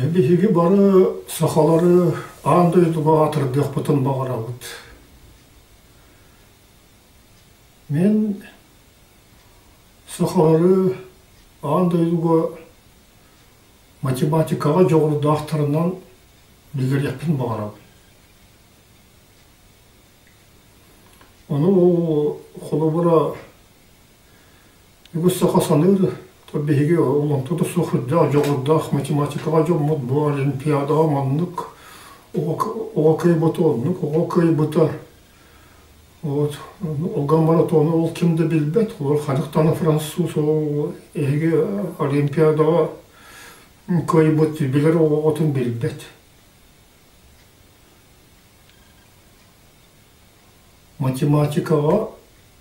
Ебеге бары сақалары андойдыға атырдық бұтын бағарауыд. Мен сақалары андойдыға математикаға жоғырды ақтарынан білгерекпін бағарауыд. Оны ол қолы бұра үгі сақасаны Табиги олонтуда сухудда жогордах математикага жоммут бу олимпиадага маннык окей ботоннук окей бота вот олган маратону ол кимди билбет ол ханықтаны француз ол эги олимпиадага кой бот билер отун билбет математикага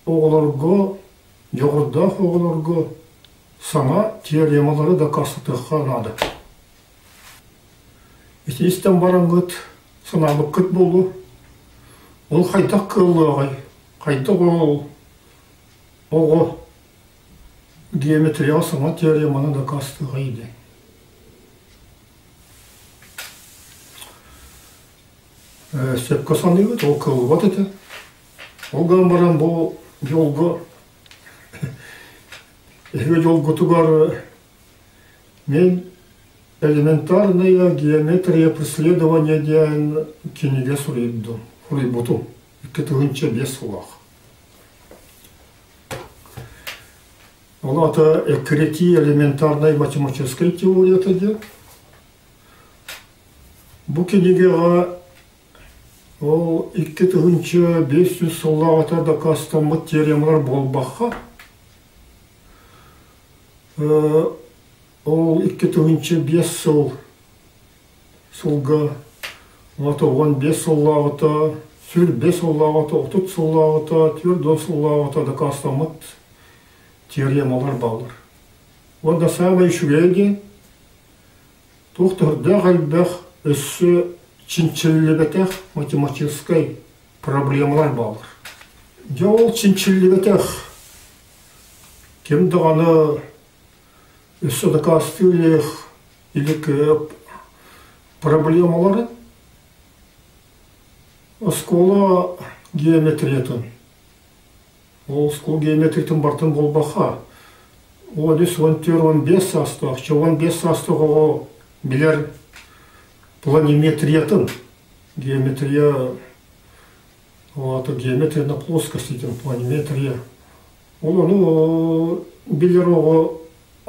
оголорго жогордах оголорго Sana teoremaları da kasıtıqqa nadı. İstem barangıt, sınavlık kıt bolu. Ol qaytaq kıllı ağay. Qaytaq oğu geometriya sana teoremanı da kasıtıqqa idi. Sepka sanıydı, o kıllı bat eti. Olgan baran bu yolgu Жол мен элементарная геометрия преследования диан кинеге сурайбуту. Кетігінші бес сулақ. Олата экрети элементарной математической теория теді. Бұ кинегеға ол кетігінші 500 сулағата да кастамы теоремалар болбаққа. Ол 2-5 сыл сылға, оған 5 сыллағыта, сүр 5 сыллағыта, 30 сыллағыта, 4 сыллағыта да қастамыт теоремалар балыр. Онда сағай шүгейде тоқтырда ғалбәқ үсі чинчілібетәқ математическай проблемалар балыр. Ол чинчілібетәқ кемді ғаны Üstü kastıyla ilk проблемалары Скола geometriyatın. O skol geometriyatın бартын болбаха. O дес 14-15 састық. 15 састық o білер планиметриятын. Геометрия это геометрия на плоскости, планиметрия. Onu білер o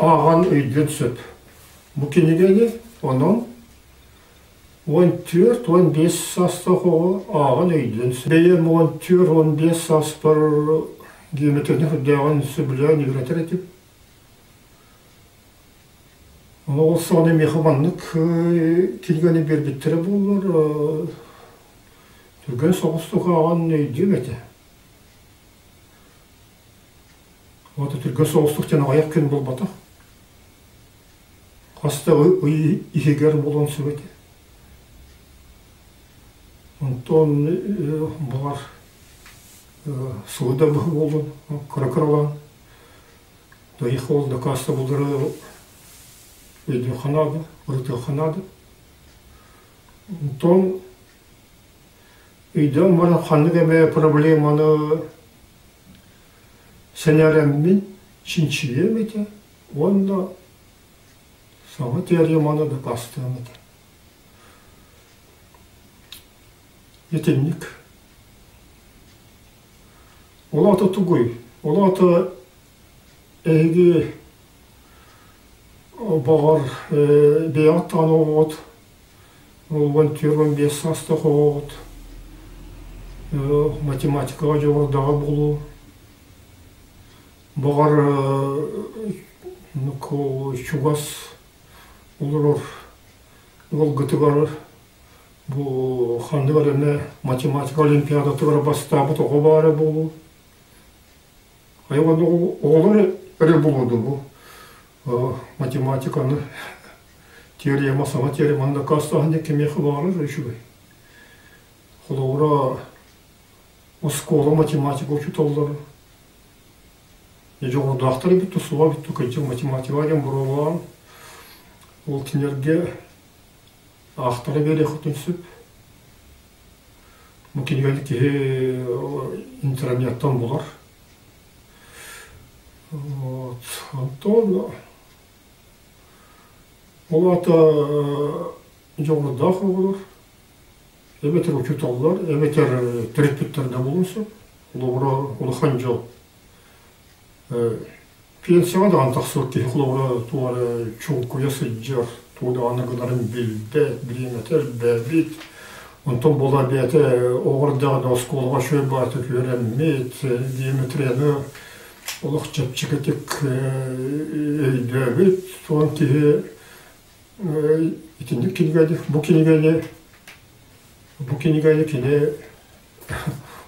Аған өйден сөп. Бұ кенегеге оның 14-15 састық оғы аған өйден сөп. Бейем 14-15 састық геометріне хүддеген сөбілі негретер етіп. Ол сағаны мехаманлық келгені бербеттері болыр. Түрген соғыстық аған өйден әті. Түрген соғыстық тені аяқ кен болбатақ. Қастағы ихегер болған сөбеті. Онтон бұлар суыда болын, қыры-қырылан. Дайық олды қасты бұлдары өйді қанады, ұрыты қанады. Онтон өйді мана қанды кәме проблеманы сәнәрәммен чинчием еті. Онда Sama teoremana da kastığımdı. Yetenlik. Ola ata tuguy. Ola ata egi bağır beyat tanı oğut. Olgan türün bir sastıq oğut. Matematikaga жоғардағы болу. Bağır çugas Olur ол гытыгар бу ханды барына математика олимпиада тугара бастабы тоғы бары болу. Айван оғылар әрі болуды бу математиканы теорема сама теореманда кастағын кемеқі бары үшігі. Қолауыра оскола математика учуталдары. Жоғырдақтары бітті суға бітті көйтен математика ген бұрылған. Ол тенерге ақтары бере құтынсып. Мүмкін елік интернеттен болар. Антон, ол ата жоғырдағы болар. Әбетер учуталар, әбетер түрекпеттерде болынсы. Олы хан жол. Пенсияға да антақсылық кейі құлауыра туары чоң көясы жар. Туды анығыларын білеметер, бәбет. Онтон бола бәті оғырдағы да сколға шөй баты көрәмет, диаметрені олық чәпчікетік өйдәбет. Соған кейі итіндік кенегәді, бұл кенегәді кене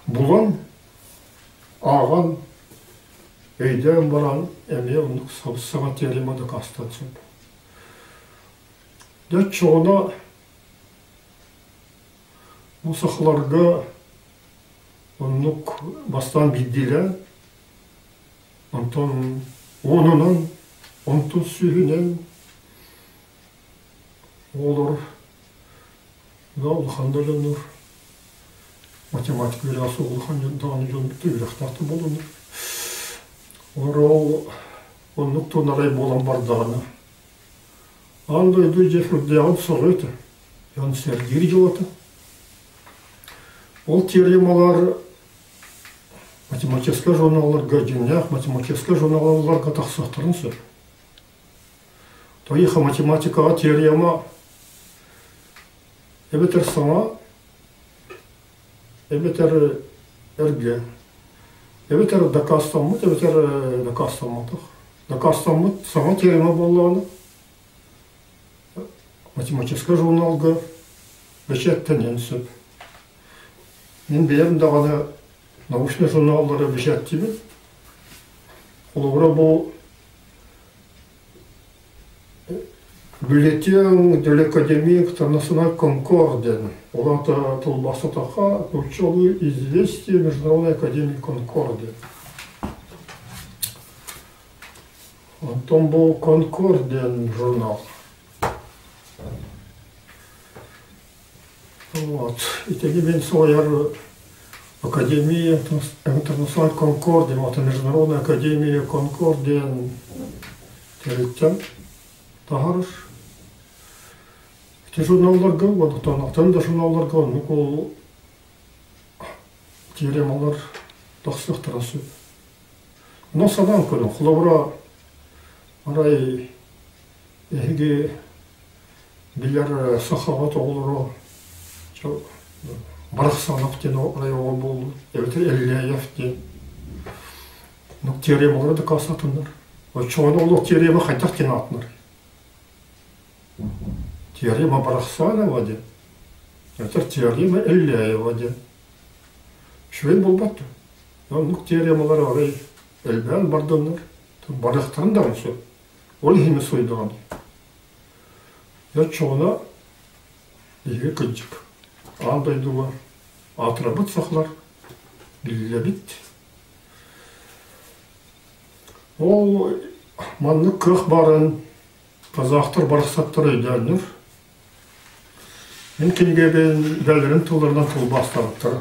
бұлан, аған, өйден баран, әме ондық сабысыға теремады қастатсын. Дөт çoğuna bu saxlarga onluk bastan bildiler. Ondan onunun, ontun sühünen olur. Da ulxandalanır. Matematik verası ulxandalanır. Tüyrektartı bulunur. Onluk tonaray bolan bardağına. Андойду жефрде алып соғыты, яны сәргері жолаты. Ол теоремалар математический журналларга жинақ, математический журналларга тақсақтырын сөп. Тойыха математикаға теорема әбетер саңа, әбетер әрге, әбетер дакастамыт, әбетер дакастамытық. Дакастамыт саңа теорема болағаны. Математический журналга бешеттен сөп. Мен бәрім дағаны научный журналдары бешеттеймін. Олығыра бұл бюллетень de l'Académie internationale Concorde. Олата тұлбасы тақа учелы известие Международной академии Конкорде. Антон бұл Конкорден журнал. Итеги мен сояр Академия Интернациональ Конкордия, Международная Академия Конкордия тереттен тағарыш. Те журналларга, аттан да журналларга, ол теоремалар тақсықтыра сөп. Но садан көрін, құлауыра арай әйге білер сақаға тоғылыры барық санаптен райоға болды. Әбетер Әлләйевтен. Теоремалары да қасатындар. Çoğunu олық теорема қайтақ кен атынар. Теорема барақсана ваде. Әбетер теорема Әлләйеваде. Шөйін болбатты. Онық теоремалары арай әлбән бардындар. Барықтарын да өсі. Ол хеме сойдаған. Çoğuna еге күнчік. Андайдуға атырабыт сақлар, білілебіт. Ол манны көк барын қазақтыр барықсаттыр өйдәлінір. Мен кенеге бәлірін тұлдардан тұл бастарыптыр.